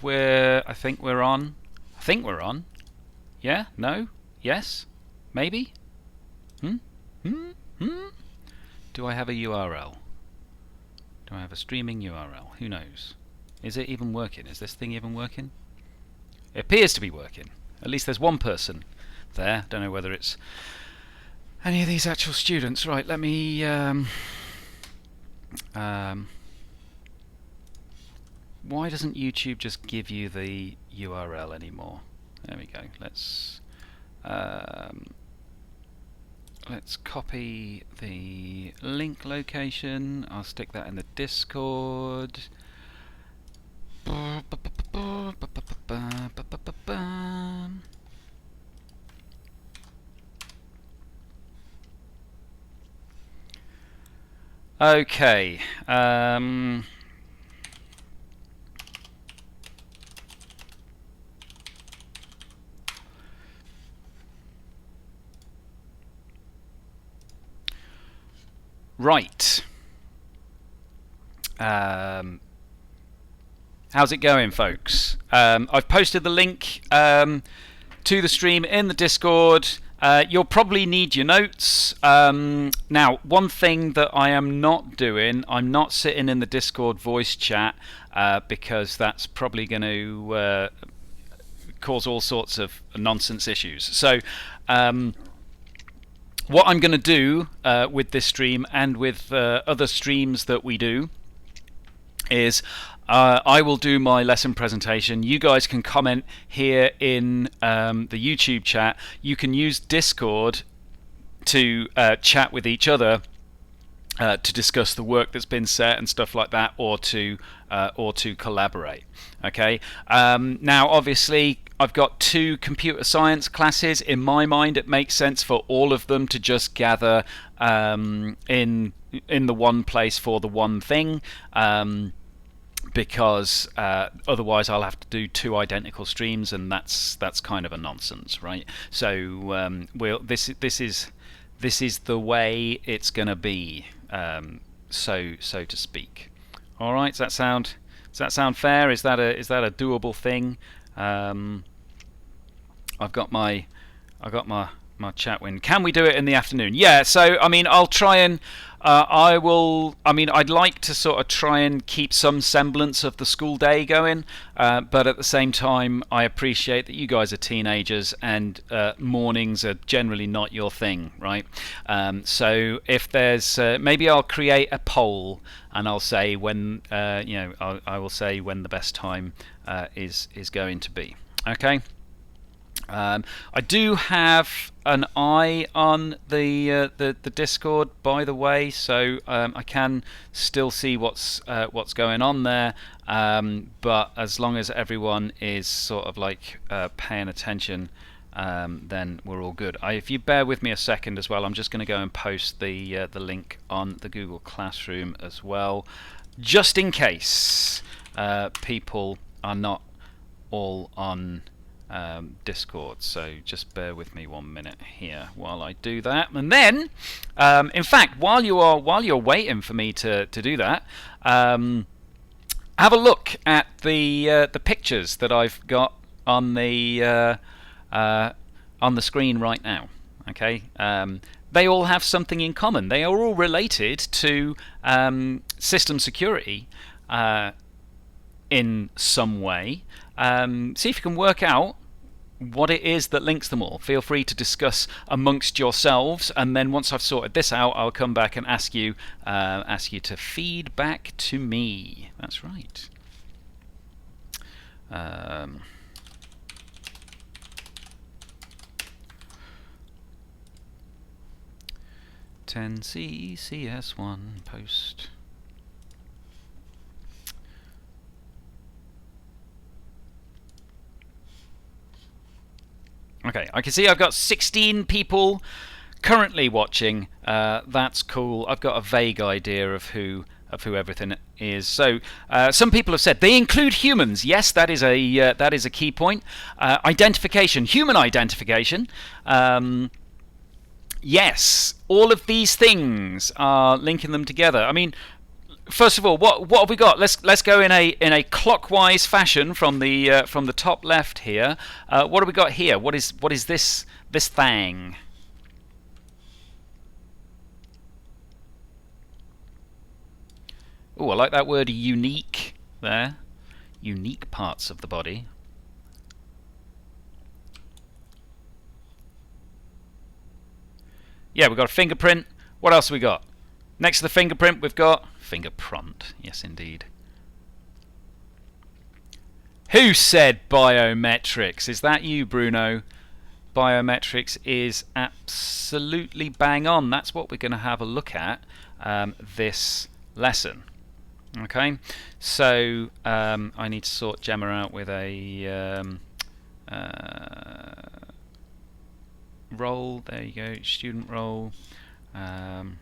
we're on. I think we're on. Yeah? No? Yes? Maybe? Do I have a URL? Do I have a streaming URL? Who knows? Is it even working? Is this thing even working? It appears to be working. At least there's one person there. Don't know whether it's any of these actual students. Right, let me why doesn't YouTube just give you the URL anymore? There we go. Let's copy the link location. I'll stick that in the Discord. Okay. Right. How's it going, folks? I've posted the link to the stream in the Discord. You'll probably need your notes. Now, one thing that I am not doing, I'm not sitting in the Discord voice chat because that's probably going to cause all sorts of nonsense issues. So, what I'm going to do with this stream and with other streams that we do is I will do my lesson presentation. You guys can comment here in the YouTube chat. You can use Discord to chat with each other to discuss the work that's been set and stuff like that, or to collaborate. Okay. Now, obviously, I've got 2 computer science classes. In my mind, it makes sense for all of them to just gather in the one place for the one thing. Because otherwise I'll have to do 2 identical streams, and that's kind of a nonsense, right? So this is the way it's going to be, so to speak. All right, does that sound fair? Is that a doable thing? I've got my chat win. Can we do it in the afternoon? Yeah. So I mean, I'll try and. I'd like to sort of try and keep some semblance of the school day going, but at the same time, I appreciate that you guys are teenagers and mornings are generally not your thing, right? So if there's, maybe I'll create a poll and I'll say when, I will say when the best time is going to be. Okay. I do have an eye on the Discord, by the way, so I can still see what's going on there. But as long as everyone is sort of like paying attention, then we're all good. If you bear with me a second as well, I'm just going to go and post the link on the Google Classroom as well, just in case people are not all on Discord. So just bear with me 1 minute here while I do that, and then in fact while you're waiting for me to do that, have a look at the pictures that I've got on the screen right now. Okay, they all have something in common. They are all related to system security in some way. See if you can work out what it is that links them all. Feel free to discuss amongst yourselves, and then once I've sorted this out, I'll come back and ask you to feed back to me. That's right. 10C CS1 post. Okay, I can see I've got 16 people currently watching. That's cool. I've got a vague idea of who everything is. So some people have said they include humans. Yes, that is a key point. Identification, human identification. Yes, all of these things are linking them together. I mean, first of all, what have we got? Let's go in a clockwise fashion from the top left here. What have we got here? What is this thing? Oh, I like that word unique there. Unique parts of the body. Yeah, we've got a fingerprint. What else have we got? Next to the fingerprint, we've got fingerprint. Yes, indeed. Who said biometrics? Is that you, Bruno? Biometrics is absolutely bang on. That's what we're going to have a look at this lesson. Okay, so I need to sort Gemma out with a role. There you go, student role. Come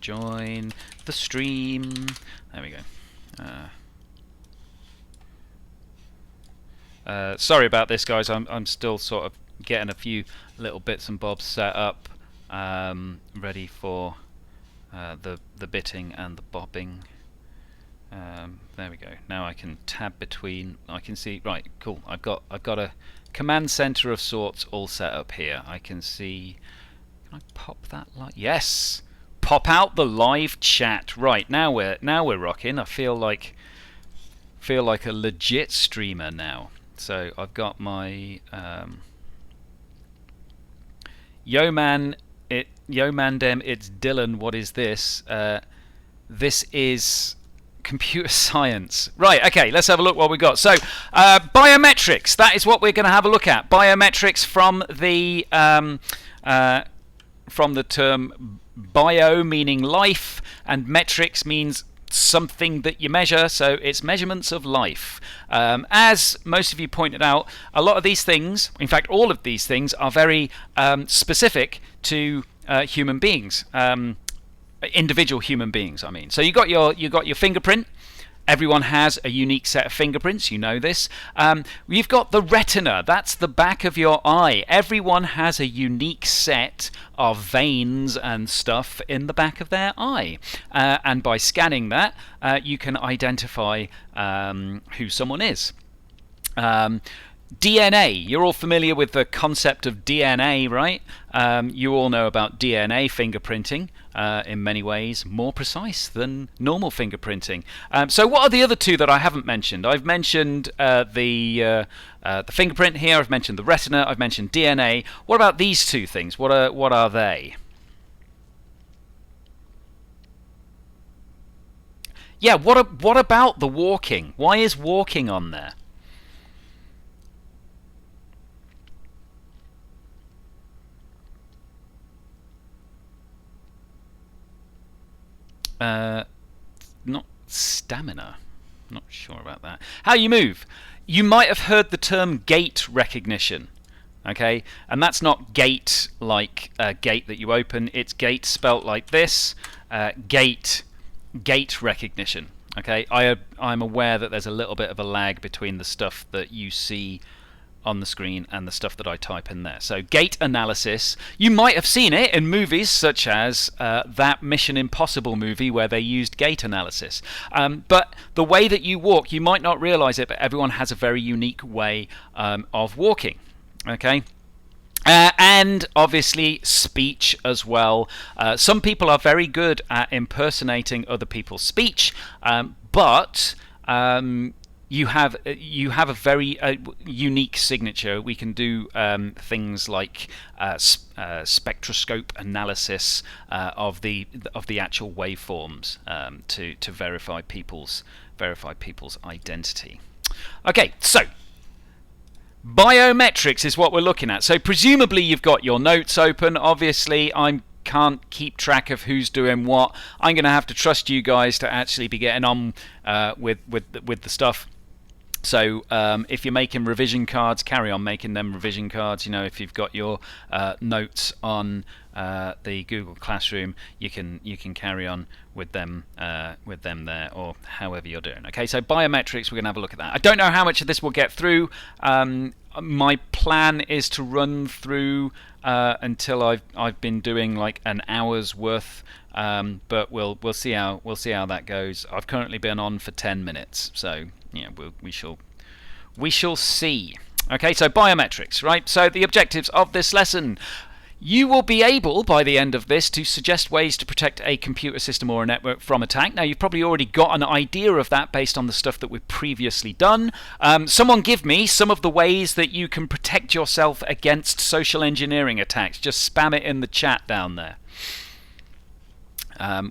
join the stream. There we go. Sorry about this, guys. I'm still sort of getting a few little bits and bobs set up, ready for the bitting and the bobbing. There we go. Now I can tab between. I can see. Right, cool. I've got a command center of sorts all set up here. I can see. Can I pop that light? Yes. Pop out the live chat. Right, now we're rocking. I feel like a legit streamer now. So I've got my Yo man, dem, it's Dylan. What is this? This is computer science. Right, okay, let's have a look what we got. So, biometrics, that is what we're going to have a look at. Biometrics from the term bio, meaning life, and metrics means something that you measure, so it's measurements of life. As most of you pointed out, a lot of these things, in fact all of these things, are very specific to human beings, individual human beings, I mean. So you got your fingerprint. Everyone has a unique set of fingerprints, you know this. You've got the retina, that's the back of your eye. Everyone has a unique set of veins and stuff in the back of their eye. And by scanning that, you can identify who someone is. DNA, you're all familiar with the concept of DNA, right? You all know about DNA fingerprinting, in many ways more precise than normal fingerprinting. So what are the other two that I haven't mentioned? I've mentioned the fingerprint here, I've mentioned the retina, I've mentioned DNA. What about these two things? What are they? Yeah, what about the walking? Why is walking on there? Not stamina. Not sure about that. How you move. You might have heard the term gait recognition. Okay, and that's not gate like a gate that you open. It's gate spelt like this. Gait recognition. Okay, I'm aware that there's a little bit of a lag between the stuff that you see on the screen and the stuff that I type in there. So gait analysis, you might have seen it in movies such as that Mission Impossible movie where they used gait analysis. But the way that you walk, you might not realize it, but everyone has a very unique way of walking. Okay. And obviously speech as well. Some people are very good at impersonating other people's speech, but you have a very unique signature. We can do things like spectroscope analysis of the actual waveforms to verify people's identity. Okay, so biometrics is what we're looking at. So presumably you've got your notes open. Obviously I can't keep track of who's doing what. I'm going to have to trust you guys to actually be getting on with the stuff. So if you're making revision cards, carry on making them revision cards. If you've got your notes on the Google Classroom, you can carry on with them there, or however you're doing. Okay, so biometrics, we're going to have a look at that. I don't know how much of this we'll get through. My plan is to run through until I've been doing like an hour's worth. But we'll see how that goes. I've currently been on for 10 minutes, so yeah, we shall see. Okay, so biometrics, right? So the objectives of this lesson. You will be able, by the end of this, to suggest ways to protect a computer system or a network from attack. Now, you've probably already got an idea of that based on the stuff that we've previously done. Someone give me some of the ways that you can protect yourself against social engineering attacks. Just spam it in the chat down there.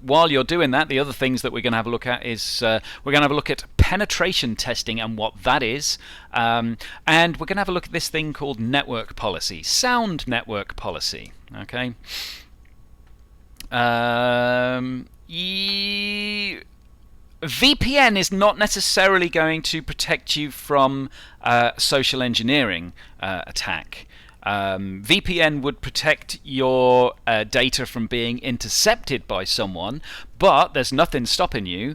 While you're doing that, the other things that we're going to have a look at is we're going to have a look at penetration testing and what that is, and we're going to have a look at this thing called network policy, sound network policy. Okay. VPN is not necessarily going to protect you from social engineering attack. VPN would protect your data from being intercepted by someone, but there's nothing stopping you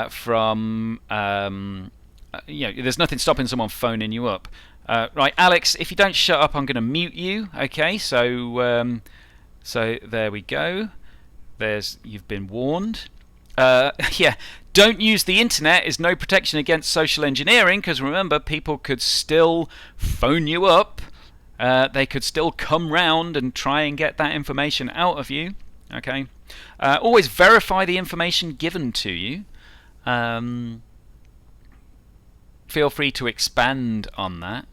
from, there's nothing stopping someone phoning you up. Right, Alex, if you don't shut up, I'm going to mute you. Okay, so there we go. You've been warned. Yeah, don't use the internet is no protection against social engineering, because remember, people could still phone you up. They could still come round and try and get that information out of you. Okay. Always verify the information given to you. Feel free to expand on that.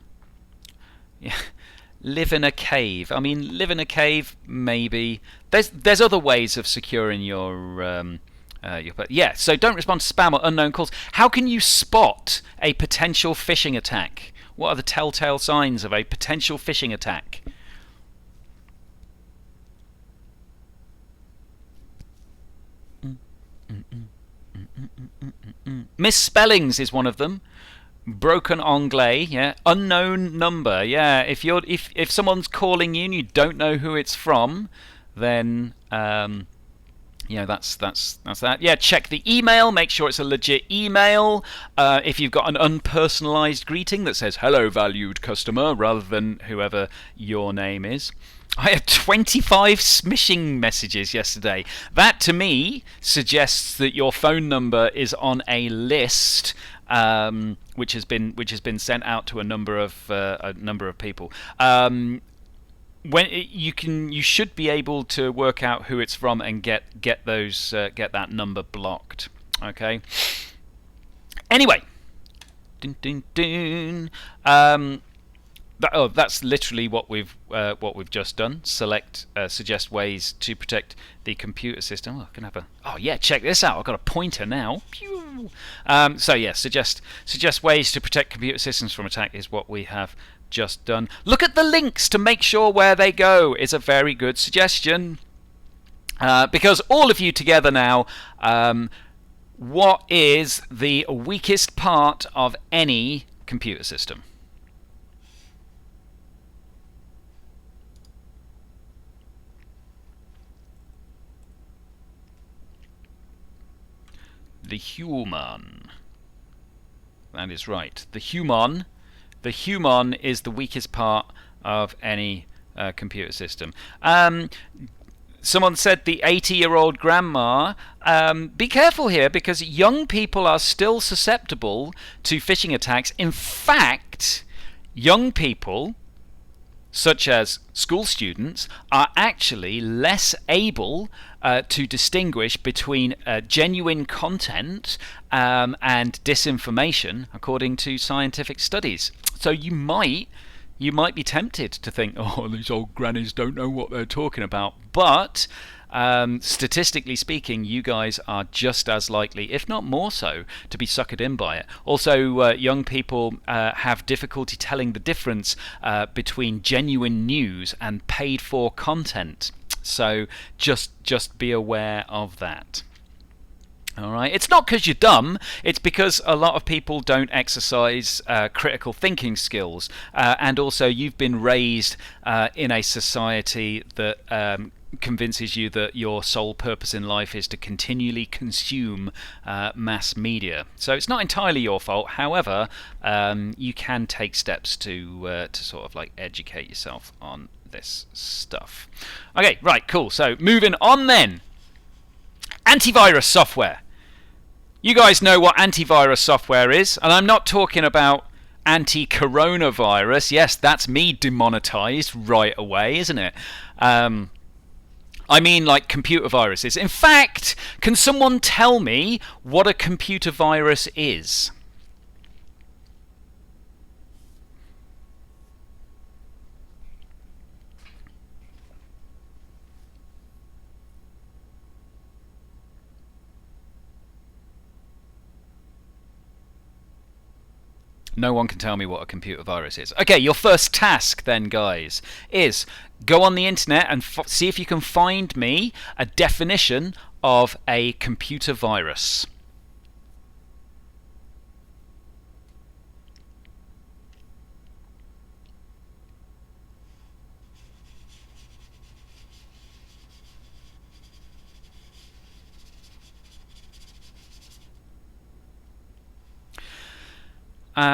Yeah. Live in a cave. I mean, live in a cave, maybe. There's other ways of securing your yeah. So don't respond to spam or unknown calls. How can you spot a potential phishing attack? What are the telltale signs of a potential phishing attack? Misspellings is one of them. Broken anglais, yeah. Unknown number, yeah. If someone's calling you and you don't know who it's from, then that's that. Yeah, check the email. Make sure it's a legit email. If you've got an unpersonalized greeting that says "Hello, valued customer," rather than whoever your name is. I had 25 smishing messages yesterday. That to me suggests that your phone number is on a list, which has been sent out to a number of people. You should be able to work out who it's from and get that number blocked. Okay. Anyway, that's literally what we've just done. Suggest ways to protect the computer system. Check this out. I've got a pointer now. Pew. So yeah, suggest ways to protect computer systems from attack is what we have just done. Look at the links to make sure where they go is a very good suggestion. Because all of you together now, what is the weakest part of any computer system? The human. That is right. The human is the weakest part of any computer system. Someone said the 80-year-old grandma. Be careful here, because young people are still susceptible to phishing attacks. In fact, young people, such as school students, are actually less able to distinguish between genuine content and disinformation, according to scientific studies. So you might be tempted to think, oh, these old grannies don't know what they're talking about. But statistically speaking, you guys are just as likely, if not more so, to be suckered in by it. Also, young people have difficulty telling the difference between genuine news and paid-for content. So just be aware of that. All right. It's not because you're dumb. It's because a lot of people don't exercise critical thinking skills, and also you've been raised in a society that convinces you that your sole purpose in life is to continually consume mass media. So it's not entirely your fault. However, you can take steps to sort of like educate yourself on this stuff. Okay. Right. Cool. So moving on then. Antivirus software. You guys know what antivirus software is, and I'm not talking about anti-coronavirus. Yes, that's me demonetized right away, isn't it? I mean like computer viruses. In fact, can someone tell me what a computer virus is? No one can tell me what a computer virus is. Okay, your first task then, guys, is go on the internet and see if you can find me a definition of a computer virus.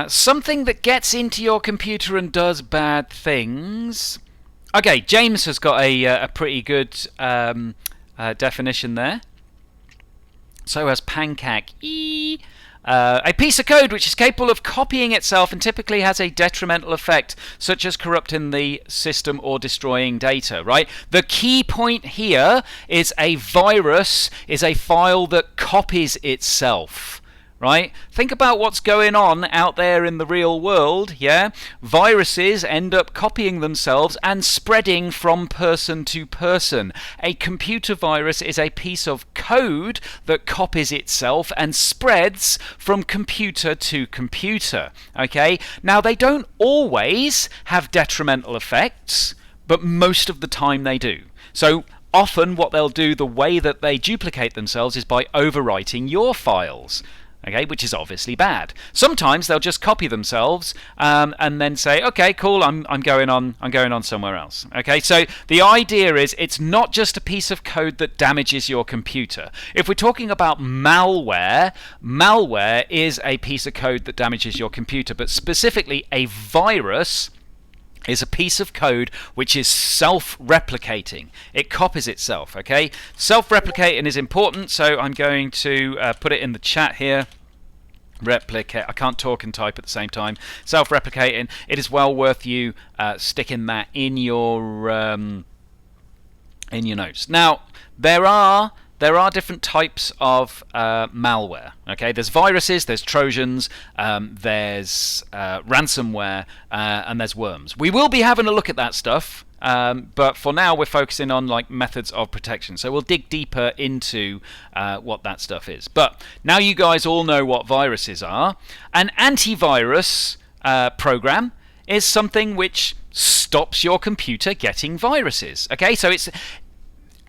Something that gets into your computer and does bad things. Okay, James has got a pretty good definition there. So has Pancake. A piece of code which is capable of copying itself and typically has a detrimental effect, such as corrupting the system or destroying data, right? The key point here is a virus is a file that copies itself. Right? Think about what's going on out there in the real world, yeah? Viruses end up copying themselves and spreading from person to person. A computer virus is a piece of code that copies itself and spreads from computer to computer, okay? Now, they don't always have detrimental effects, but most of the time they do. So, often what they'll do, the way that they duplicate themselves is by overwriting your files. Okay, which is obviously bad. Sometimes they'll just copy themselves and then say, "Okay, cool, I'm going on somewhere else." Okay, so the idea is it's not just a piece of code that damages your computer. If we're talking about malware, malware is a piece of code that damages your computer, but specifically a virus is a piece of code which is self-replicating. It copies itself, okay? Self-replicating is important, so I'm going to put it in the chat here. Replicate. I can't talk and type at the same time. Self-replicating. It is well worth you sticking that in your notes. Now, there are different types of malware. Okay, there's viruses, there's Trojans, there's ransomware, and there's worms. We will be having a look at that stuff, but for now we're focusing on like methods of protection. So we'll dig deeper into what that stuff is. But now you guys all know what viruses are. An antivirus program is something which stops your computer getting viruses. Okay, so it's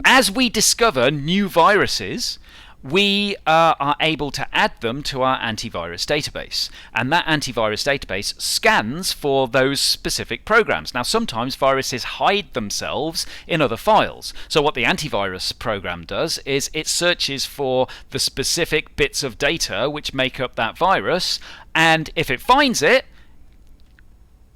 as we discover new viruses, we are able to add them to our antivirus database. And that antivirus database scans for those specific programs. Now, sometimes viruses hide themselves in other files. So what the antivirus program does is it searches for the specific bits of data which make up that virus. And if it finds it,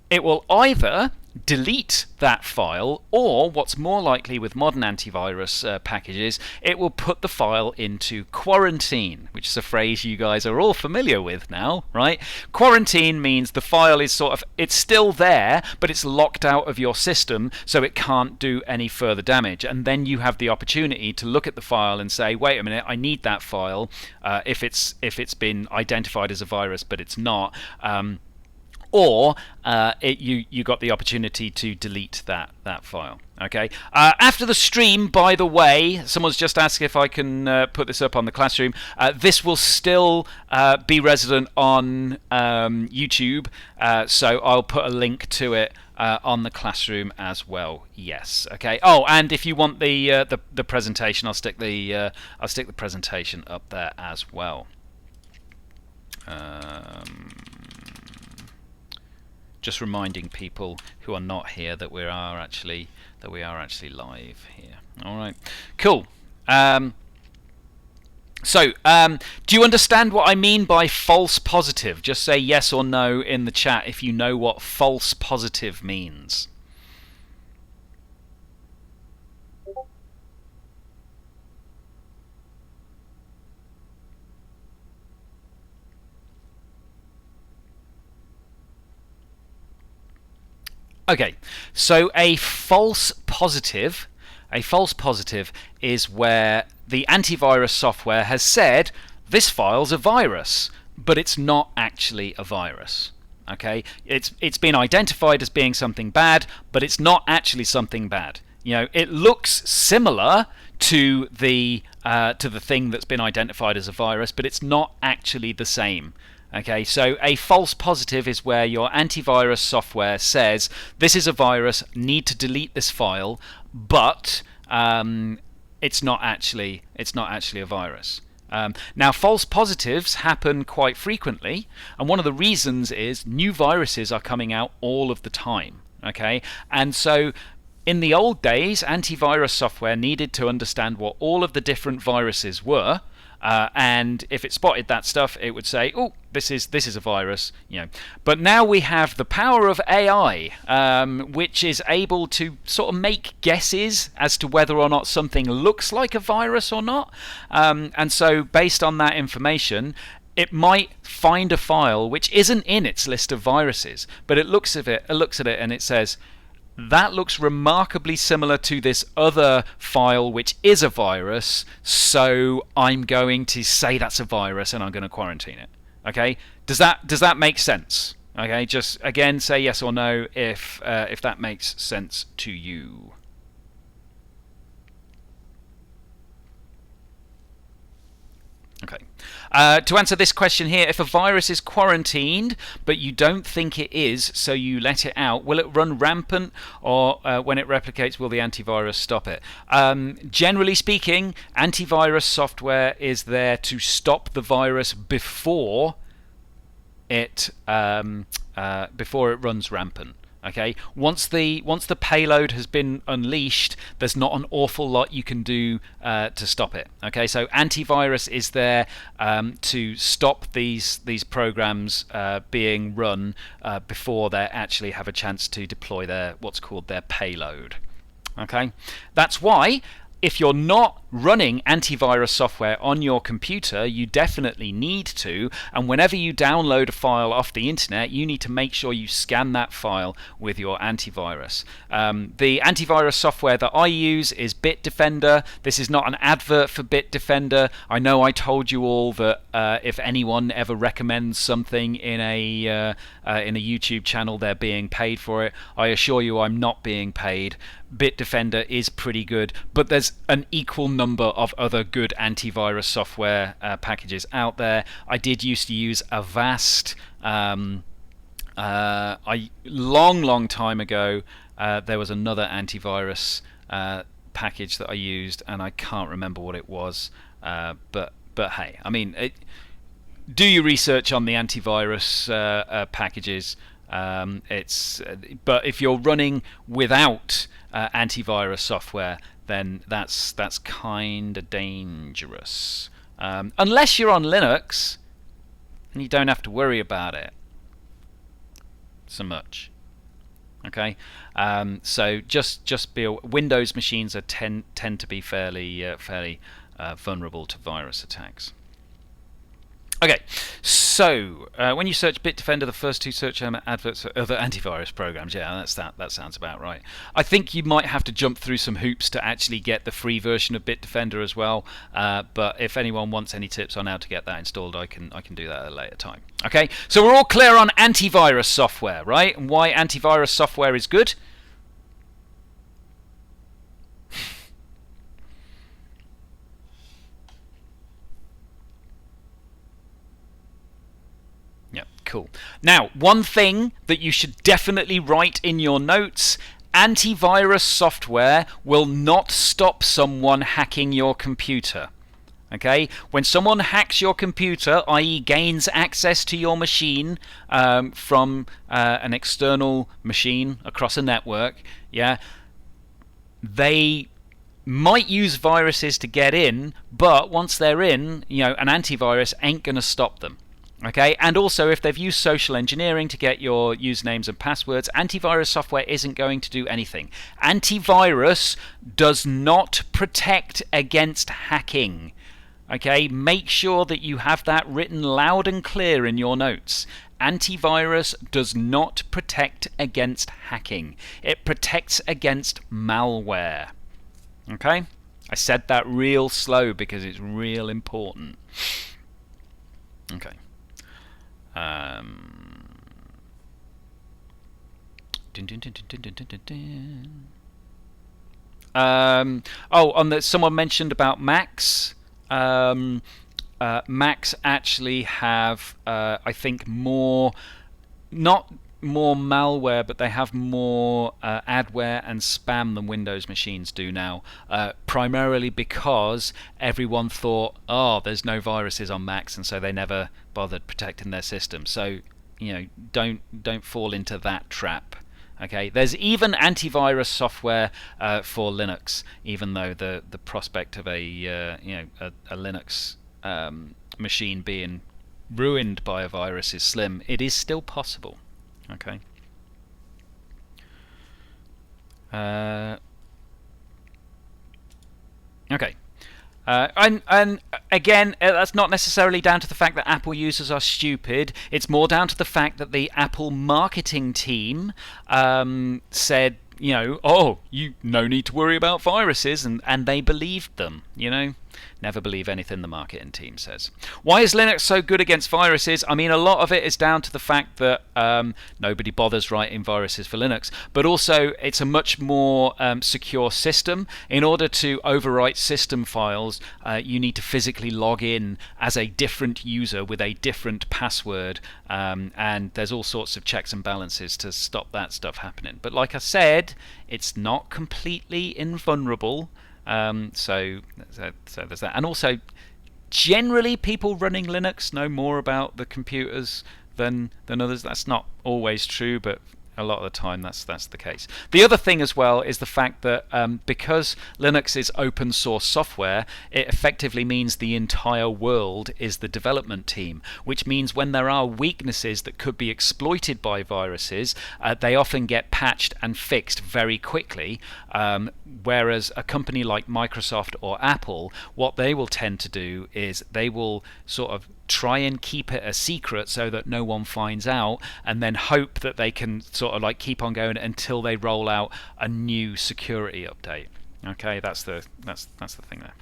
it will either delete that file, or what's more likely with modern antivirus packages, it will put the file into quarantine, which is a phrase you guys are all familiar with now, right? Quarantine means the file is it's still there, but it's locked out of your system, so it can't do any further damage. And then you have the opportunity to look at the file and say, wait a minute, I need that file if it's been identified as a virus, but it's not. Or you got the opportunity to delete that file. Okay. After the stream, by the way, someone's just asked if I can put this up on the Classroom. This will still be resident on YouTube, so I'll put a link to it on the Classroom as well. Yes. Okay. Oh, and if you want the presentation, I'll stick the presentation up there as well. Just reminding people who are not here that we are actually live here. All right, cool. So, do you understand what I mean by false positive? Just say yes or no in the chat if you know what false positive means. Okay, so a false positive is where the antivirus software has said this file's a virus, but it's not actually a virus. Okay, it's been identified as being something bad, but it's not actually something bad. You know, it looks similar to the thing that's been identified as a virus, but it's not actually the same. Okay, so a false positive is where your antivirus software says this is a virus, need to delete this file, but it's not actually a virus. Now, false positives happen quite frequently, and one of the reasons is new viruses are coming out all of the time. Okay, and so in the old days, antivirus software needed to understand what all of the different viruses were. And if it spotted that stuff, it would say, "Oh, this is a virus," you know. But now we have the power of AI, which is able to sort of make guesses as to whether or not something looks like a virus or not. And so, based on that information, it might find a file which isn't in its list of viruses, but it looks at it, and it says, that looks remarkably similar to this other file which is a virus, so I'm going to say that's a virus and I'm going to quarantine it. Okay? Does that make sense? Okay, just again say yes or no if that makes sense to you. Okay. To answer this question here, if a virus is quarantined but you don't think it is, so you let it out, will it run rampant, or when it replicates, will the antivirus stop it? Generally speaking, antivirus software is there to stop the virus before it runs rampant. Okay, once the payload has been unleashed, there's not an awful lot you can do to stop it. Okay, so antivirus is there to stop these programs being run before they actually have a chance to deploy what's called their payload. Okay, that's why if you're not running antivirus software on your computer, you definitely need to, and whenever you download a file off the internet, you need to make sure you scan that file with your antivirus. The antivirus software that I use is Bitdefender. This is not an advert for Bitdefender. I know I told you all that if anyone ever recommends something in a YouTube channel, they're being paid for it. I assure you I'm not being paid. Bitdefender is pretty good, but there's an equal number of other good antivirus software packages out there. I did used to use Avast. Long time ago, there was another antivirus package that I used, and I can't remember what it was. But hey, I mean, do your research on the antivirus packages. But if you're running without antivirus software, then that's kind of dangerous. Unless you're on Linux, and you don't have to worry about it so much. Okay, so just be Windows machines tend to be fairly vulnerable to virus attacks. Okay, so when you search Bitdefender, the first two search adverts for other antivirus programs. Yeah, that sounds about right. I think you might have to jump through some hoops to actually get the free version of Bitdefender as well. But if anyone wants any tips on how to get that installed, I can do that at a later time. Okay, so we're all clear on antivirus software, right? And why antivirus software is good. cool. Now, one thing that you should definitely write in your notes: antivirus software will not stop someone hacking your computer. Okay, when someone hacks your computer, i.e. gains access to your machine from an external machine across a network, yeah, they might use viruses to get in, but once they're in, an antivirus ain't going to stop them. Okay, and also if they've used social engineering to get your usernames and passwords, antivirus software isn't going to do anything. Antivirus does not protect against hacking. Okay, make sure that you have that written loud and clear in your notes. Antivirus does not protect against hacking. It protects against malware. Okay? I said that real slow because it's real important. Okay. Someone mentioned about Macs. Macs actually have, I think, not more malware, but they have more adware and spam than Windows machines do now, primarily because everyone thought, there's no viruses on Macs, and so they never bothered protecting their system. So don't fall into that trap. Okay, there's even antivirus software for Linux, even though the prospect of a Linux machine being ruined by a virus is slim. It is still possible. Okay. Okay. And again, that's not necessarily down to the fact that Apple users are stupid. It's more down to the fact that the Apple marketing team said, no need to worry about viruses, and they believed them. Never believe anything the marketing team says. Why is Linux so good against viruses? I mean, a lot of it is down to the fact that nobody bothers writing viruses for Linux, but also it's a much more secure system. In order to overwrite system files, you need to physically log in as a different user with a different password, and there's all sorts of checks and balances to stop that stuff happening. But like I said, it's not completely invulnerable. So there's that. And also, generally, people running Linux know more about the computers than others. That's not always true, but a lot of the time that's the case. The other thing as well is the fact that because Linux is open source software, it effectively means the entire world is the development team, which means when there are weaknesses that could be exploited by viruses, they often get patched and fixed very quickly, whereas a company like Microsoft or Apple, what they will tend to do is they will sort of try and keep it a secret so that no one finds out, and then hope that they can sort of like keep on going until they roll out a new security update. Okay, that's the thing there.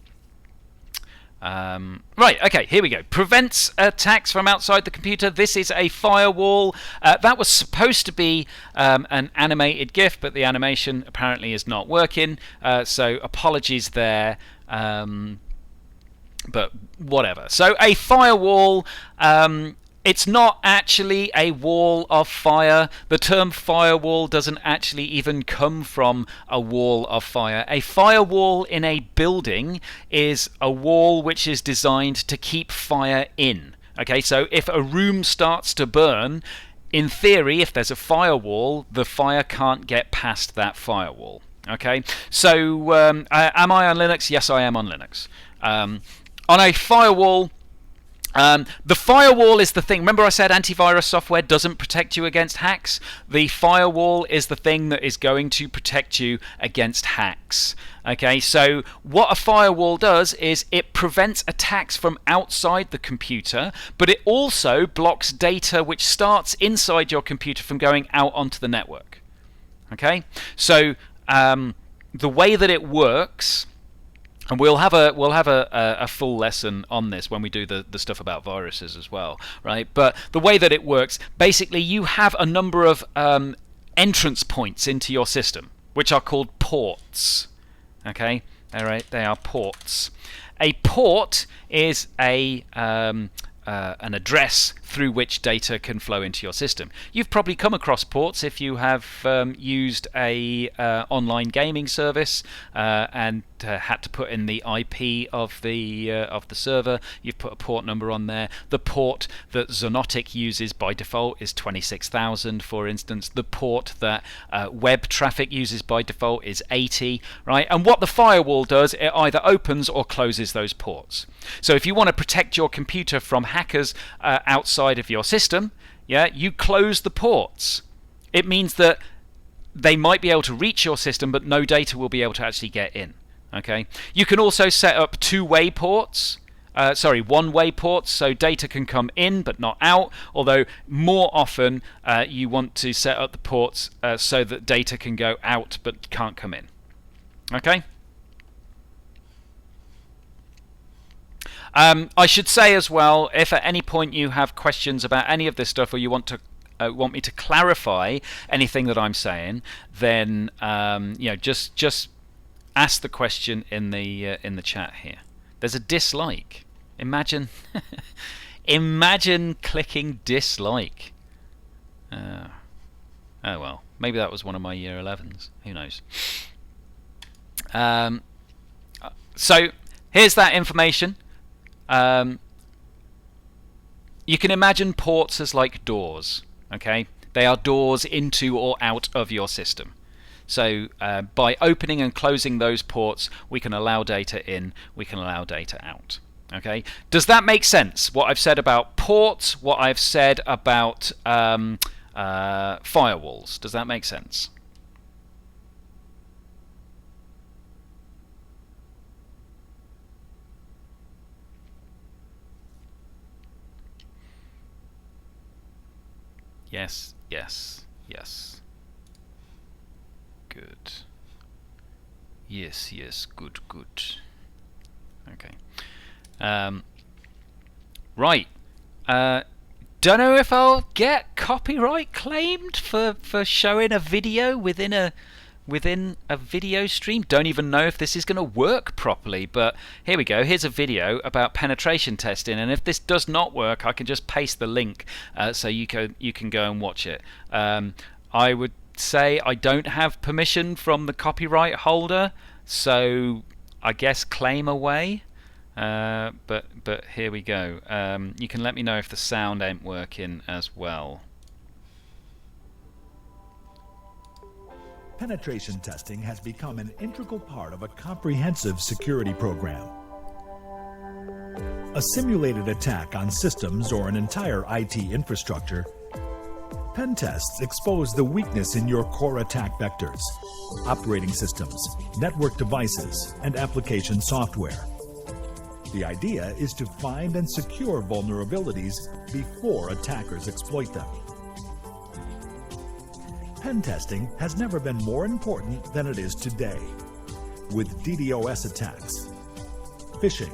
Right, okay, here we go. Prevents attacks from outside the computer. This is a firewall. That was supposed to be an animated GIF, but the animation apparently is not working. So apologies there. But whatever. So a firewall, it's not actually a wall of fire. The term firewall doesn't actually even come from a wall of fire. A firewall in a building is a wall which is designed to keep fire in. Okay, so if a room starts to burn, in theory, if there's a firewall, the fire can't get past that firewall. Okay, so am I on Linux? Yes, I am on Linux. On a firewall, the firewall is the thing. Remember I said antivirus software doesn't protect you against hacks? The firewall is the thing that is going to protect you against hacks. Okay, so what a firewall does is it prevents attacks from outside the computer, but it also blocks data which starts inside your computer from going out onto the network. Okay, so the way that it works, and we'll have a full lesson on this when we do the stuff about viruses as well, right? But the way that it works, basically you have a number of entrance points into your system, which are called ports. Okay, all right, they are ports. A port is a an address through which data can flow into your system. You've probably come across ports if you have used a online gaming service and had to put in the IP of the server. You've put a port number on there. The port that Zonotic uses by default is 26,000, for instance. The port that web traffic uses by default is 80, right? And what the firewall does, it either opens or closes those ports. So if you want to protect your computer from hackers outside of your system, you close the ports. It means that they might be able to reach your system, but no data will be able to actually get in. Okay. You can also set up two-way ports. One-way ports, so data can come in but not out, although more often you want to set up the ports so that data can go out but can't come in. Okay? I should say as well, if at any point you have questions about any of this stuff, or you want me to clarify anything that I'm saying, then just ask the question in the chat here. There's a dislike. Imagine clicking dislike. Oh well, maybe that was one of my year 11s. Who knows? So here's that information. You can imagine ports as like doors. Okay, they are doors into or out of your system. So by opening and closing those ports, we can allow data in, we can allow data out. Okay, does that make sense? What I've said about ports, what I've said about firewalls, does that make sense? Yes, yes, yes. Good. Yes, yes, good, good. Okay. Right. Don't know if I'll get copyright claimed for showing a video within a video stream. Don't even know if this is going to work properly, but here we go. Here's a video about penetration testing, and if this does not work, I can just paste the link so you can go and watch it. I would say I don't have permission from the copyright holder, so I guess claim away. But here we go. You can let me know if the sound ain't working as well. Penetration testing has become an integral part of a comprehensive security program. A simulated attack on systems or an entire IT infrastructure, pen tests expose the weakness in your core attack vectors, operating systems, network devices, and application software. The idea is to find and secure vulnerabilities before attackers exploit them. Pen testing has never been more important than it is today. With DDoS attacks, phishing,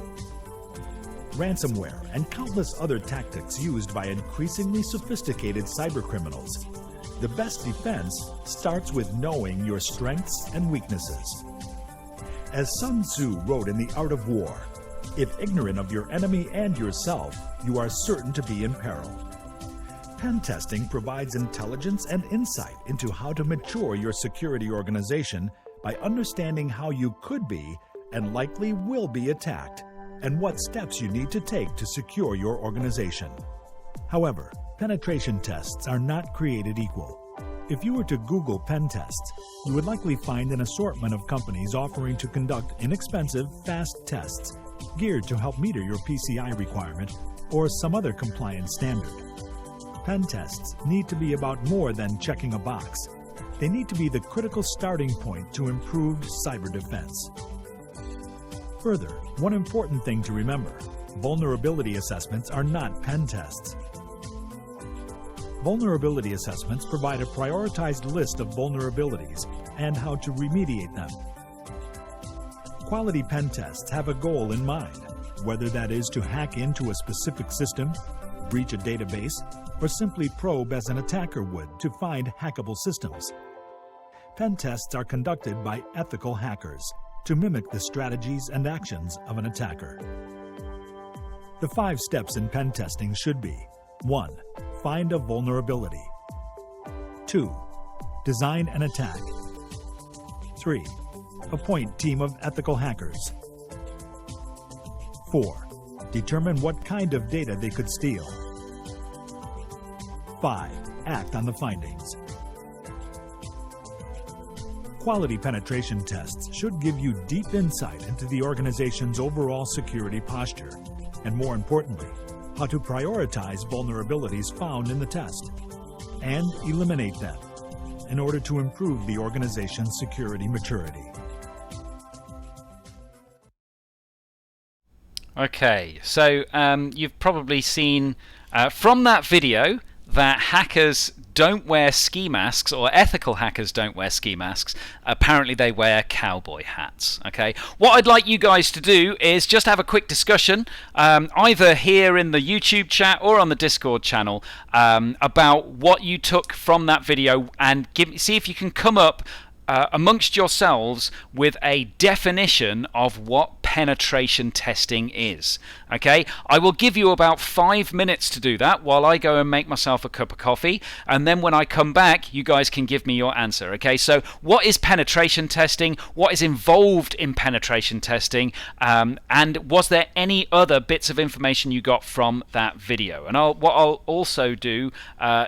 ransomware, and countless other tactics used by increasingly sophisticated cybercriminals, the best defense starts with knowing your strengths and weaknesses. As Sun Tzu wrote in The Art of War, if ignorant of your enemy and yourself, you are certain to be in peril. Pen testing provides intelligence and insight into how to mature your security organization by understanding how you could be and likely will be attacked, and what steps you need to take to secure your organization. However, penetration tests are not created equal. If you were to Google pen tests, you would likely find an assortment of companies offering to conduct inexpensive, fast tests geared to help meter your PCI requirement or some other compliance standard. Pen tests need to be about more than checking a box. They need to be the critical starting point to improved cyber defense. Further, one important thing to remember, vulnerability assessments are not pen tests. Vulnerability assessments provide a prioritized list of vulnerabilities and how to remediate them. Quality pen tests have a goal in mind, whether that is to hack into a specific system, breach a database, or simply probe as an attacker would to find hackable systems. Pen tests are conducted by ethical hackers to mimic the strategies and actions of an attacker. The 5 steps in pen testing should be: 1. Find a vulnerability. 2. Design an attack. 3. Appoint team of ethical hackers. 4. Determine what kind of data they could steal. 5. Act on the findings. Quality penetration tests should give you deep insight into the organization's overall security posture, and more importantly, how to prioritize vulnerabilities found in the test and eliminate them in order to improve the organization's security maturity. Okay, so you've probably seen from that video that hackers don't wear ski masks, or ethical hackers don't wear ski masks. Apparently they wear cowboy hats. Okay, what I'd like you guys to do is just have a quick discussion, either here in the YouTube chat or on the Discord channel, about what you took from that video, and see if you can come up amongst yourselves with a definition of what penetration testing is. Okay, I will give you about 5 minutes to do that while I go and make myself a cup of coffee, and then when I come back you guys can give me your answer. Okay, so what is penetration testing? What is involved in penetration testing? And was there any other bits of information you got from that video? And what I'll also do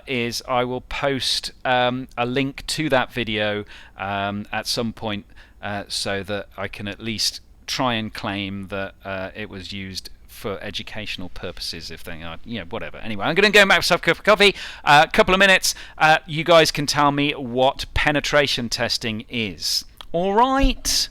is I will post a link to that video at some point, so that I can at least try and claim that it was used for educational purposes, if they are, whatever. Anyway, I'm going to go make myself a cup of coffee. A couple of minutes. You guys can tell me what penetration testing is. All right.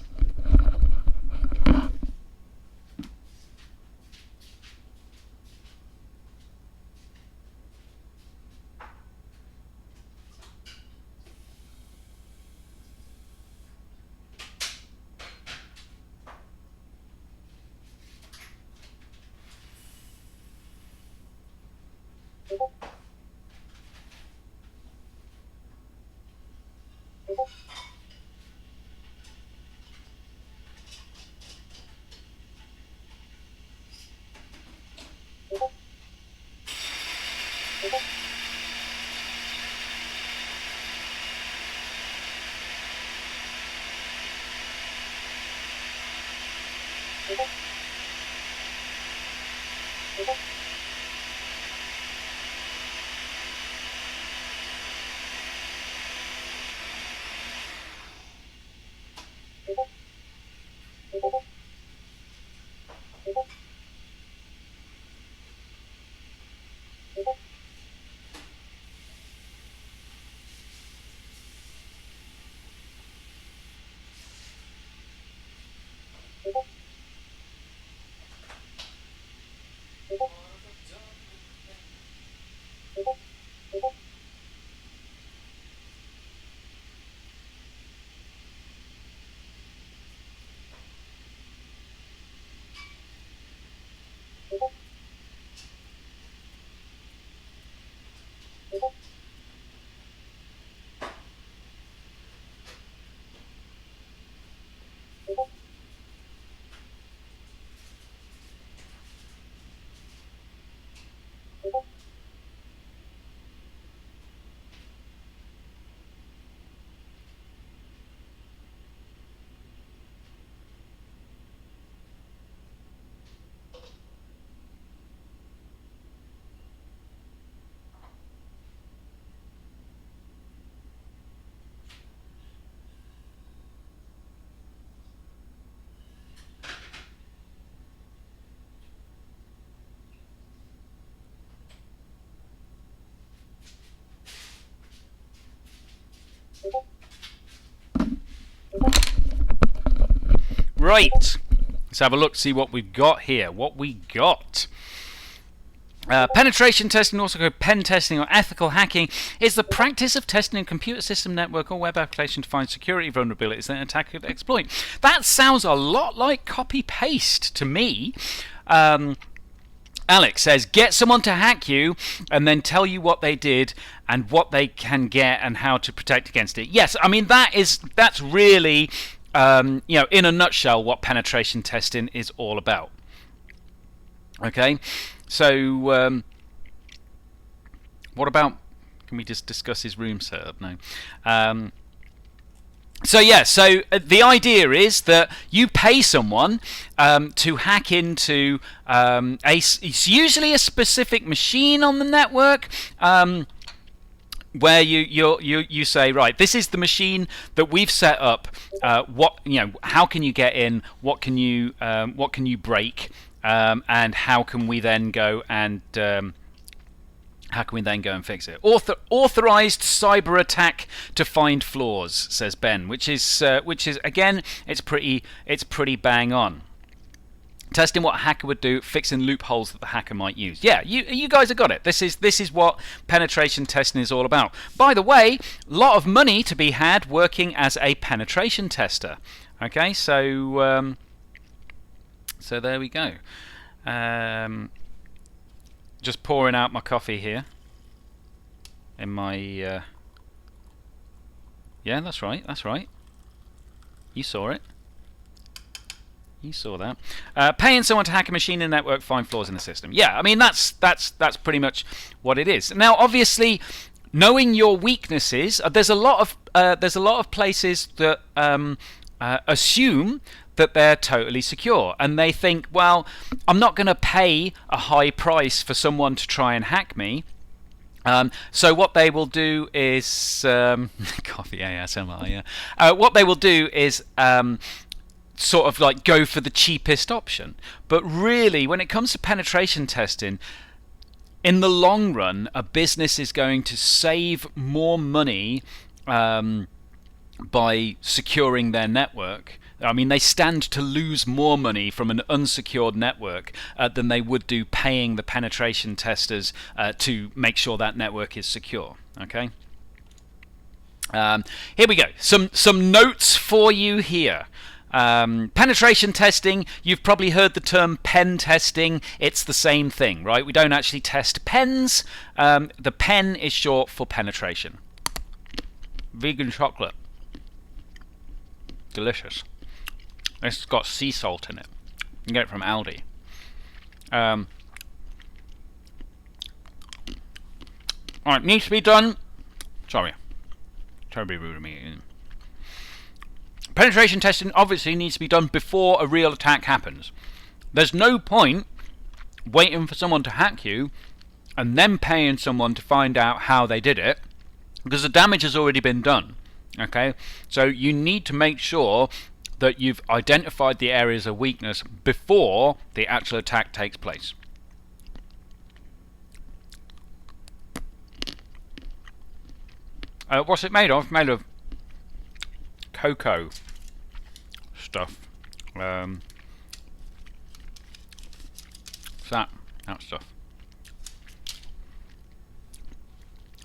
Right, let's have a look, see what we've got here. Penetration testing, also called pen testing or ethical hacking, is the practice of testing a computer system, network, or web application to find security vulnerabilities that an attacker could exploit. That sounds a lot like copy-paste to me. Alex says, get someone to hack you and then tell you what they did and what they can get and how to protect against it. Yes, I mean, that's really, in a nutshell, what penetration testing is all about. Okay, so what about? Can we just discuss his room setup? No. So yeah, so the idea is that you pay someone to hack into it's usually a specific machine on the network. Where you say, right, this is the machine that we've set up. How can you get in? What can you break? And how can we then go and fix it? Authorized cyber attack to find flaws, says Ben, which is again, it's pretty bang on. Testing what a hacker would do, fixing loopholes that the hacker might use. Yeah, you guys have got it. This is what penetration testing is all about. By the way, a lot of money to be had working as a penetration tester. Okay, so there we go. Just pouring out my coffee here. In my yeah, that's right. You saw it. You saw that. Paying someone to hack a machine in a network, find flaws in the system. Yeah, I mean that's pretty much what it is. Now, obviously, knowing your weaknesses, there's a lot of places that assume that they're totally secure, and they think, well, I'm not going to pay a high price for someone to try and hack me. So what they will do is coffee ASMR. Yeah. What they will do is sort of like go for the cheapest option. But really, when it comes to penetration testing, in the long run, a business is going to save more money by securing their network. I mean, they stand to lose more money from an unsecured network than they would do paying the penetration testers to make sure that network is secure. Okay. Here we go. Some notes for you here. Penetration testing, you've probably heard the term pen testing. It's the same thing, right? We don't actually test pens. The pen is short for penetration. Vegan chocolate. Delicious. It's got sea salt in it. You can get it from Aldi. Alright, needs to be done. Sorry. Terribly rude of me. Penetration testing obviously needs to be done before a real attack happens. There's no point waiting for someone to hack you and then paying someone to find out how they did it, because the damage has already been done. Okay? So you need to make sure that you've identified the areas of weakness before the actual attack takes place. What's it made of? Made of cocoa stuff. That stuff.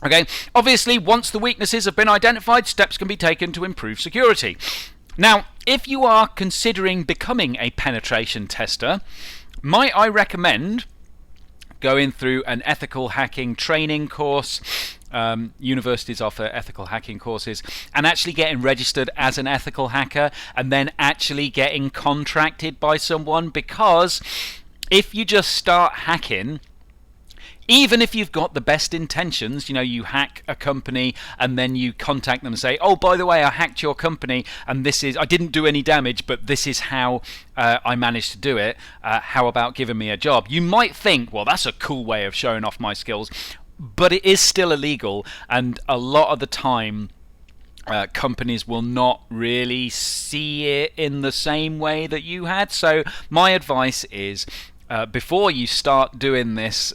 Okay, obviously, once the weaknesses have been identified, steps can be taken to improve security. Now, if you are considering becoming a penetration tester, might I recommend going through an ethical hacking training course? Universities offer ethical hacking courses, and actually getting registered as an ethical hacker, and then actually getting contracted by someone. Because if you just start hacking, even if you've got the best intentions, you hack a company and then you contact them and say, oh, by the way, I hacked your company and I didn't do any damage, but this is how I managed to do it. How about giving me a job? You might think, well, that's a cool way of showing off my skills, but it is still illegal, and a lot of the time companies will not really see it in the same way that you had. So my advice is, before you start doing this,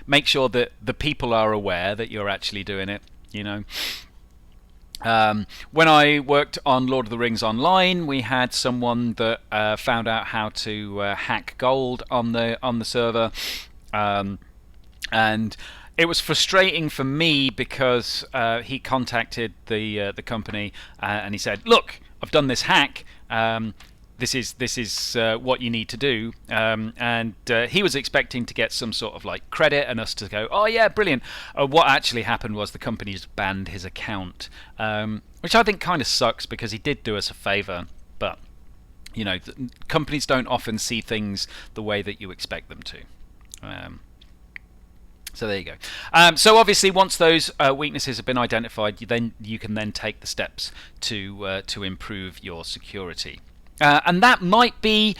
make sure that the people are aware that you're actually doing it. When I worked on Lord of the Rings Online, we had someone that found out how to hack gold on the server, and it was frustrating for me because he contacted the company and he said, "Look, I've done this hack. This is what you need to do," and he was expecting to get some sort of like credit and us to go, "Oh yeah, brilliant." What actually happened was the company just banned his account, which I think kind of sucks because he did do us a favour. But companies don't often see things the way that you expect them to. So there you go. So obviously, once those weaknesses have been identified, you can then take the steps to improve your security. And that might be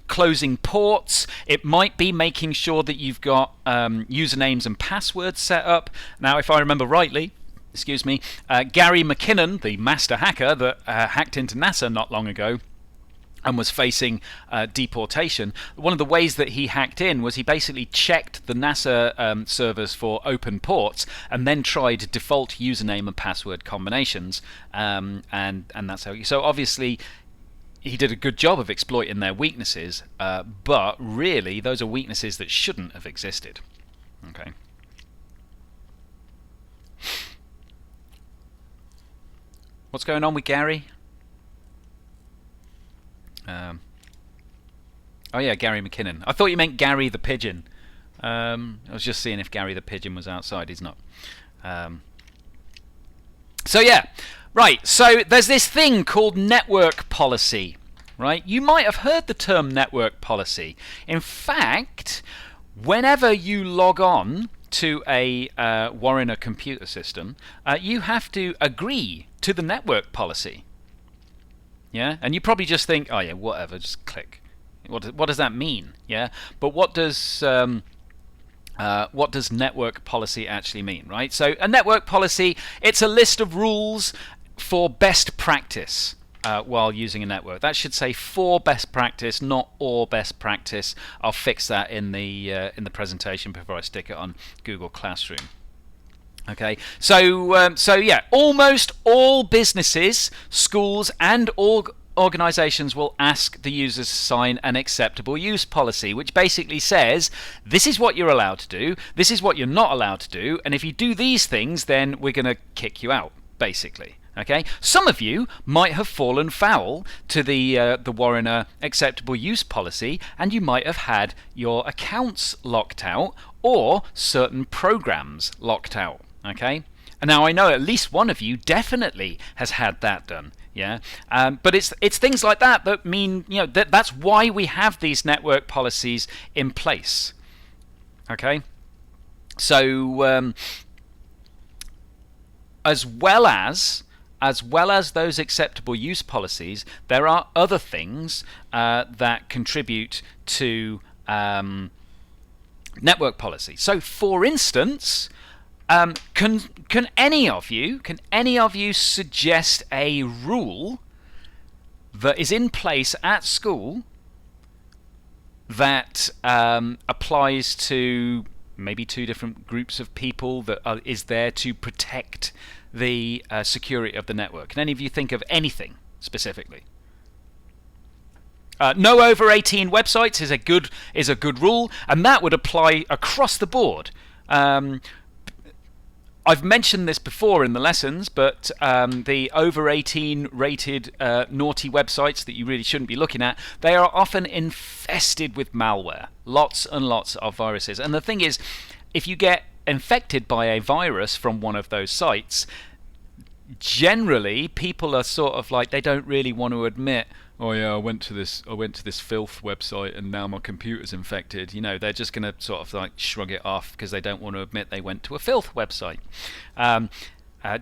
closing ports. It might be making sure that you've got usernames and passwords set up. Now, if I remember rightly, Gary McKinnon, the master hacker that hacked into NASA not long ago and was facing deportation, one of the ways that he hacked in was he basically checked the NASA servers for open ports and then tried default username and password combinations, and that's how. So obviously, he did a good job of exploiting their weaknesses, but really those are weaknesses that shouldn't have existed. Okay. What's going on with Gary? Oh yeah, Gary McKinnon. I thought you meant Gary the Pigeon. I was just seeing if Gary the Pigeon was outside. He's not. So yeah. Right, so there's this thing called network policy, right? You might have heard the term network policy. In fact, whenever you log on to a Warrener computer system, you have to agree to the network policy. Yeah, and you probably just think, oh yeah, whatever, just click. What does that mean? Yeah, but what does network policy actually mean, right? So a network policy, it's a list of rules for best practice while using a network. That should say for best practice, not all best practice. I'll fix that in the presentation before I stick it on Google Classroom. Okay, so yeah, almost all businesses, schools, and organizations will ask the users to sign an acceptable use policy, which basically says this is what you're allowed to do, this is what you're not allowed to do, and if you do these things, then we're going to kick you out, basically. Okay, some of you might have fallen foul to the Warrener acceptable use policy, and you might have had your accounts locked out or certain programs locked out. Okay, and now I know at least one of you definitely has had that done. Yeah, but it's things like that mean, that's why we have these network policies in place. Okay, so as well as those acceptable use policies, there are other things that contribute to network policy. So, for instance, can any of you suggest a rule that is in place at school that applies to maybe two different groups of people that is there to protect the security of the network? Can any of you think of anything specifically? No over 18 websites is a good rule, and that would apply across the board. I've mentioned this before in the lessons, but the over 18 rated naughty websites that you really shouldn't be looking at, they are often infested with malware. Lots and lots of viruses. And the thing is, if you get infected by a virus from one of those sites, generally people are sort of like, they don't really want to admit, oh yeah, I went to this filth website and now my computer's infected. They're just going to sort of like shrug it off because they don't want to admit they went to a filth website.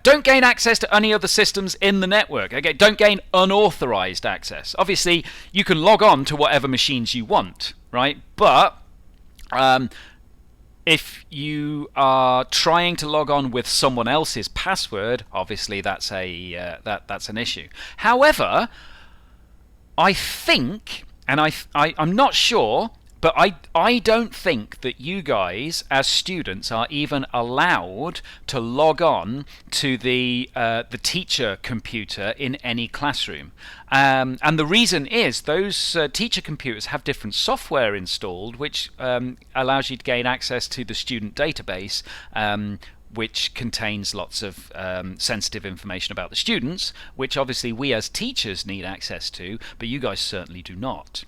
Don't gain access to any other systems in the network. Okay, don't gain unauthorized access. Obviously, you can log on to whatever machines you want, right? But if you are trying to log on with someone else's password, obviously that's an issue. However, I think, and I'm not sure, but I don't think that you guys as students are even allowed to log on to the teacher computer in any classroom. And the reason is those teacher computers have different software installed, which allows you to gain access to the student database, which contains lots of sensitive information about the students, which obviously we as teachers need access to, but you guys certainly do not.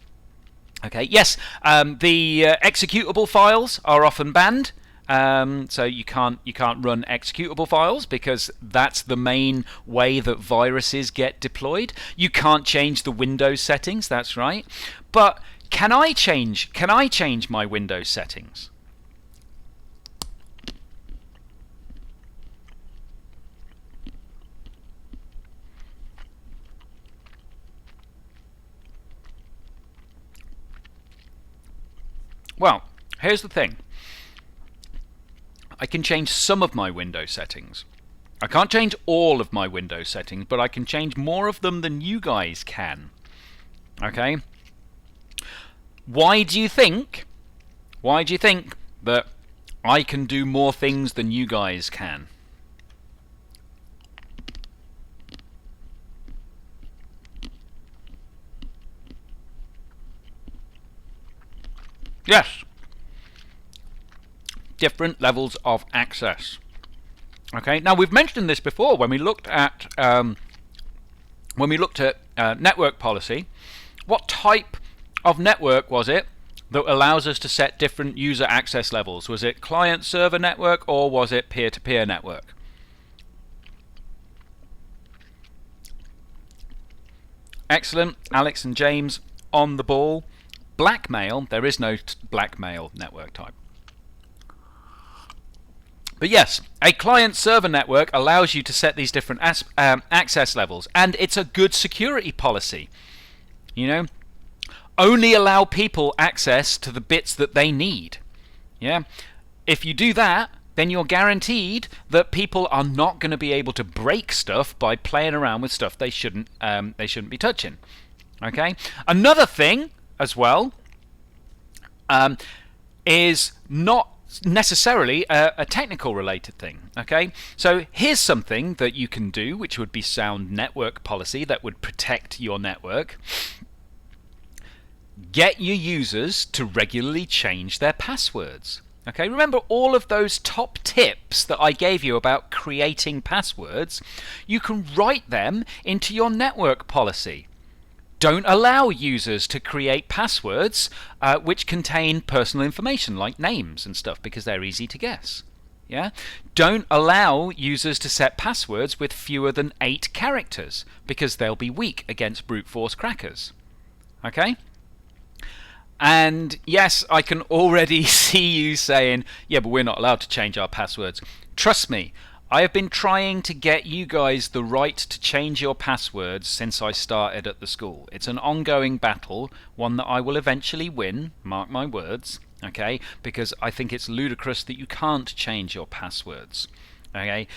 Okay, yes, the executable files are often banned. So you can't run executable files because that's the main way that viruses get deployed. You can't change the Windows settings. That's right. But can I change my Windows settings? Well, here's the thing. I can change some of my Windows settings. I can't change all of my Windows settings, but I can change more of them than you guys can. Okay? Why do you think that I can do more things than you guys can? Yes. Different levels of access. Okay. Now we've mentioned this before when we looked at network policy. What type of network was it that allows us to set different user access levels? Was it client-server network or was it peer-to-peer network? Excellent. Alex and James on the ball. Blackmail, there is no blackmail network type. But yes, a client-server network allows you to set these different access levels, and it's a good security policy. You know, only allow people access to the bits that they need. Yeah, if you do that, then you're guaranteed that people are not going to be able to break stuff by playing around with stuff they shouldn't be touching. Okay, another thing as well is not necessarily a technical related thing. Okay, so here's something that you can do which would be sound network policy that would protect your network. Get your users to regularly change their passwords. Okay, remember all of those top tips that I gave you about creating passwords? You can write them into your network policy. Don't allow users to create passwords which contain personal information like names and stuff because they're easy to guess. Yeah? Don't allow users to set passwords with fewer than 8 characters because they'll be weak against brute force crackers. Okay? And yes, I can already see you saying, yeah, but we're not allowed to change our passwords. Trust me, I have been trying to get you guys the right to change your passwords since I started at the school. It's an ongoing battle, one that I will eventually win, mark my words, okay? Because I think it's ludicrous that you can't change your passwords, okay?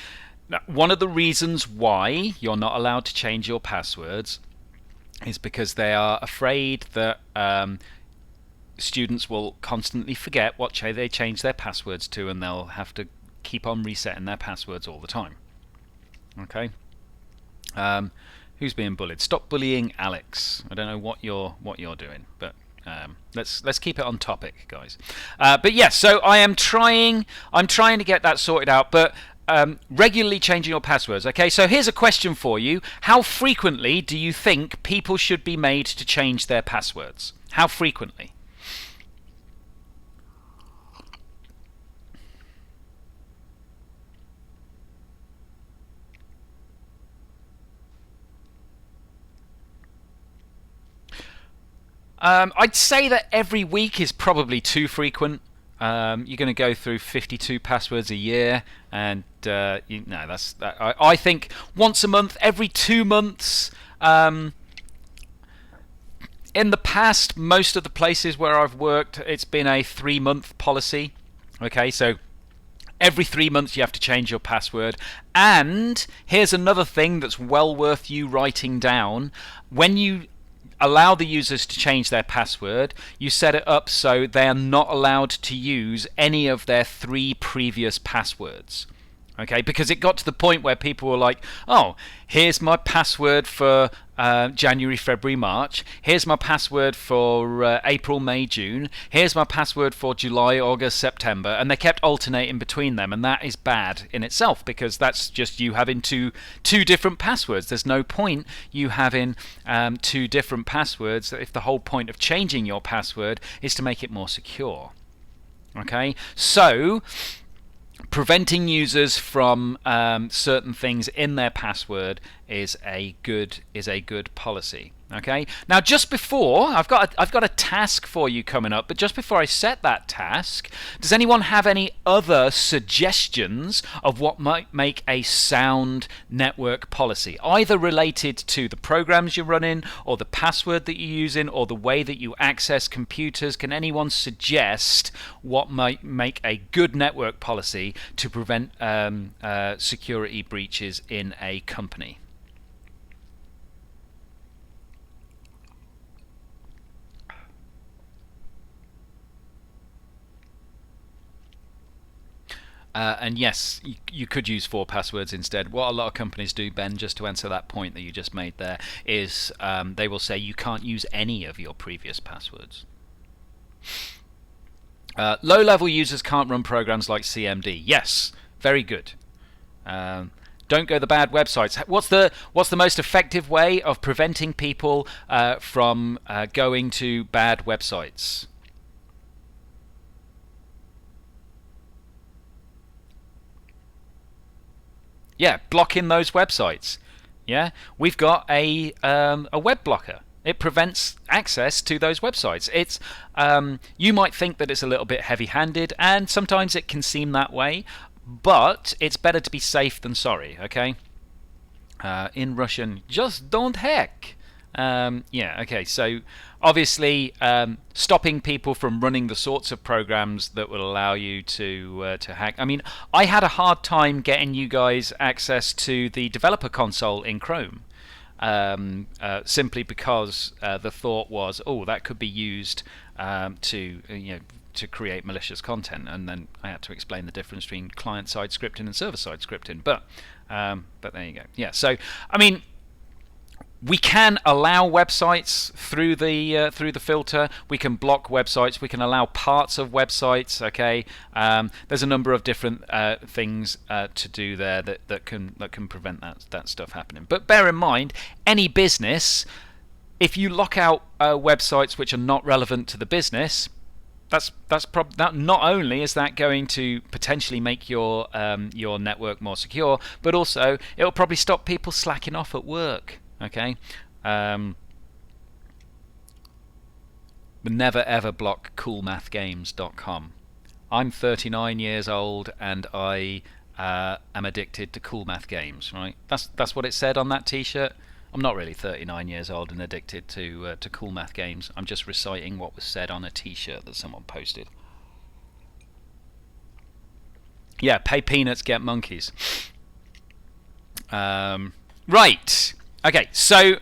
Now, one of the reasons why you're not allowed to change your passwords is because they are afraid that students will constantly forget what they change their passwords to, and they'll have to keep on resetting their passwords all the time. Okay. Who's being bullied? Stop bullying Alex. I don't know what you're doing, but let's keep it on topic, guys. But yes, so I'm trying to get that sorted out, but regularly changing your passwords. Okay, so here's a question for you. How frequently do you think people should be made to change their passwords? How frequently? I'd say that every week is probably too frequent. You're going to go through 52 passwords a year, and I think once a month, every 2 months. In the past, most of the places where I've worked, it's been a 3-month policy. Okay, so every 3 months you have to change your password. And here's another thing that's well worth you writing down. When you allow the users to change their password, you set it up so they are not allowed to use any of their 3 previous passwords. Okay, because it got to the point where people were like, oh, here's my password for January, February, March. Here's my password for April, May, June. Here's my password for July, August, September. And they kept alternating between them. And that is bad in itself because that's just you having two different passwords. There's no point you having 2 different passwords if the whole point of changing your password is to make it more secure. Okay, so preventing users from certain things in their password is a good policy. Okay. Now, just before I've got a task for you coming up, but just before I set that task, does anyone have any other suggestions of what might make a sound network policy, either related to the programs you're running, or the password that you're using, or the way that you access computers? Can anyone suggest what might make a good network policy to prevent security breaches in a company? And yes, you could use 4 passwords instead. What a lot of companies do, Ben, just to answer that point that you just made there, is they will say you can't use any of your previous passwords. Low-level users can't run programs like CMD. Yes, very good. Don't go to the bad websites. What's the most effective way of preventing people from going to bad websites? Yeah, blocking those websites. Yeah, we've got a web blocker. It prevents access to those websites. It's you might think that it's a little bit heavy-handed, and sometimes it can seem that way, but it's better to be safe than sorry. Okay. In Russian, just don't hack. Yeah, okay, so obviously stopping people from running the sorts of programs that will allow you to hack. I mean, I had a hard time getting you guys access to the developer console in Chrome, simply because the thought was, oh, that could be used to create malicious content, and then I had to explain the difference between client-side scripting and server-side scripting. But there you go. Yeah, so I mean, we can allow websites through the filter. We can block websites. We can allow parts of websites. Okay, there's a number of different things to do there that can prevent that stuff happening. But bear in mind, any business, if you lock out websites which are not relevant to the business, that not only is that going to potentially make your network more secure, but also it'll probably stop people slacking off at work. Okay, but never ever block coolmathgames.com. I'm 39 years old and I am addicted to Cool Math Games. Right? That's what it said on that T-shirt. I'm not really 39 years old and addicted to Cool Math Games. I'm just reciting what was said on a T-shirt that someone posted. Yeah, pay peanuts, get monkeys. Right. Okay, so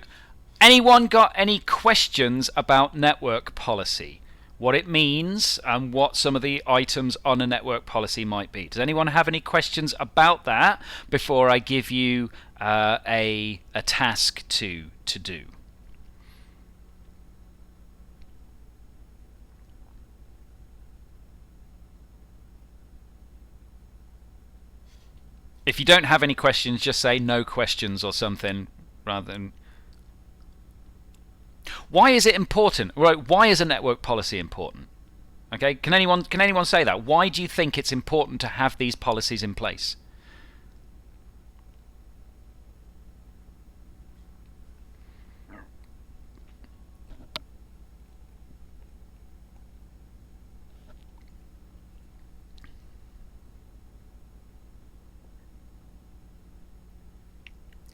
anyone got any questions about network policy? What it means and what some of the items on a network policy might be? Does anyone have any questions about that before I give you a task to do? If you don't have any questions, just say no questions or something. Rather than, why is it important? Right? Why is a network policy important? Okay, can anyone say that? Why do you think it's important to have these policies in place?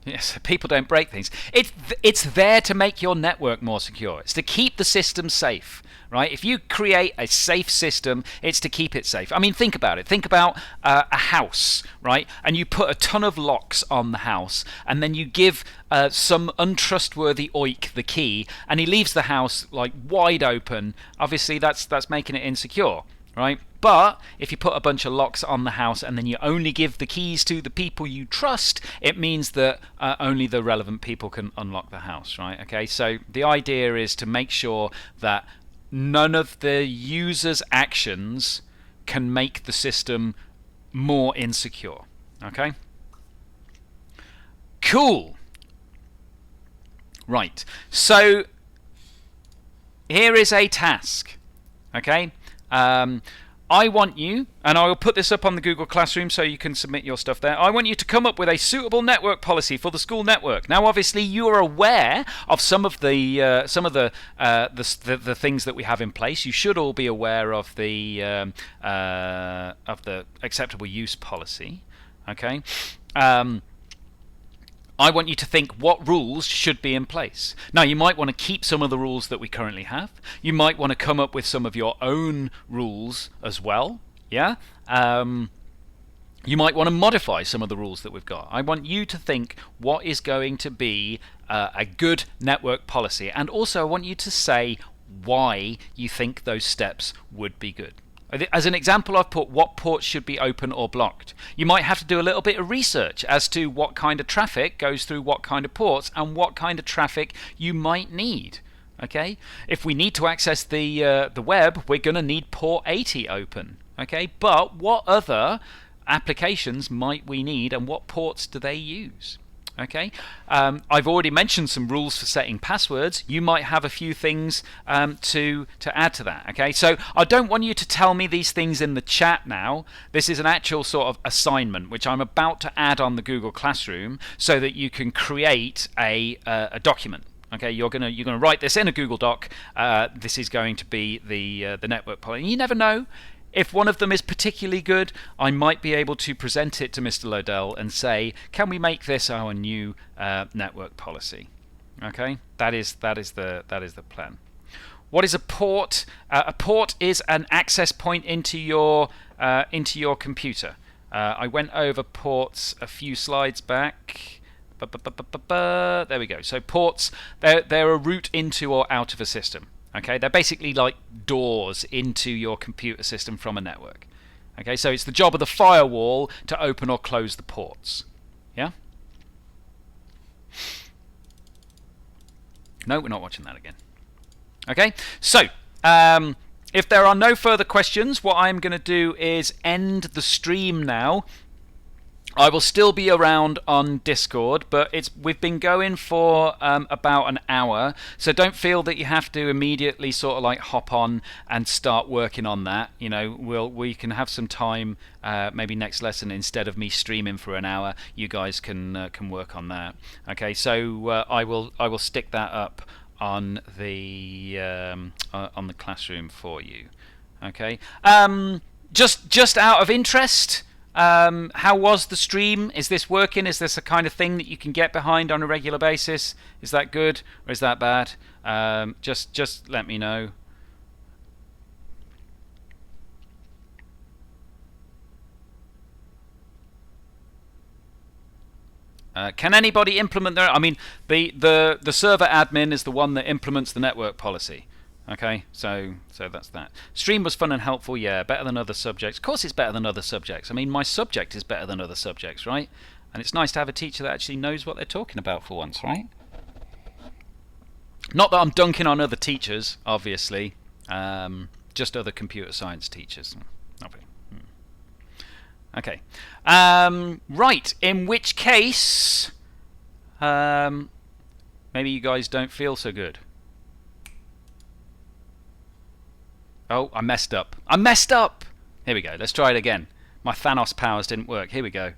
Yes, people don't break things. It's there to make your network more secure. It's to keep the system safe, right? If you create a safe system, it's to keep it safe. I mean, think about it. Think about a house, right? And you put a ton of locks on the house, and then you give some untrustworthy oik the key, and he leaves the house like wide open. Obviously, that's making it insecure, right? But if you put a bunch of locks on the house and then you only give the keys to the people you trust, it means that only the relevant people can unlock the house, right? Okay, so the idea is to make sure that none of the user's actions can make the system more insecure. Okay? Cool. Right, so here is a task. Okay? I want you, and I will put this up on the Google Classroom so you can submit your stuff there. I want you to come up with a suitable network policy for the school network. Now, obviously, you are aware of some of the things that we have in place. You should all be aware of the acceptable use policy. Okay. I want you to think what rules should be in place. Now, you might want to keep some of the rules that we currently have. You might want to come up with some of your own rules as well. Yeah. You might want to modify some of the rules that we've got. I want you to think what is going to be a good network policy, and also I want you to say why you think those steps would be good. As an example, I've put what ports should be open or blocked. You might have to do a little bit of research as to what kind of traffic goes through what kind of ports and what kind of traffic you might need. Okay, if we need to access the web, we're going to need port 80 open. Okay, but what other applications might we need, and what ports do they use? Okay, I've already mentioned some rules for setting passwords. You might have a few things to add to that. Okay, so I don't want you to tell me these things in the chat now. This is an actual sort of assignment which I'm about to add on the Google Classroom so that you can create a document. Okay, you're gonna write this in a Google Doc. This is going to be the network policy. You never know. If one of them is particularly good, I might be able to present it to Mr. Lodell and say, can we make this our new network policy? Okay, that is the plan. What is a port? A port is an access point into your computer. I went over ports a few slides back. There we go. So ports, they're a route into or out of a system. Okay, they're basically like doors into your computer system from a network. Okay, so it's the job of the firewall to open or close the ports. Yeah? No, we're not watching that again. Okay, so if there are no further questions, what I'm going to do is end the stream now. I will still be around on Discord, but we've been going for about an hour, so don't feel that you have to immediately sort of like hop on and start working on that. You know, we can have some time, maybe next lesson, instead of me streaming for an hour, you guys can work on that. Okay, so I will stick that up on the classroom for you. Okay, just out of interest. How was the stream? Is this working? Is this a kind of thing that you can get behind on a regular basis? Is that good or is that bad? Just let me know. Can anybody implement their? I mean, the server admin is the one that implements the network policy. Okay, so that's that. Stream was fun and helpful, yeah, better than other subjects. Of course it's better than other subjects. I mean, my subject is better than other subjects, right? And it's nice to have a teacher that actually knows what they're talking about for once, right? Not that I'm dunking on other teachers, obviously. Just other computer science teachers. Okay. Right, in which case... maybe you guys don't feel so good. Oh, I messed up. I messed up! Here we go. Let's try it again. My Thanos powers didn't work. Here we go.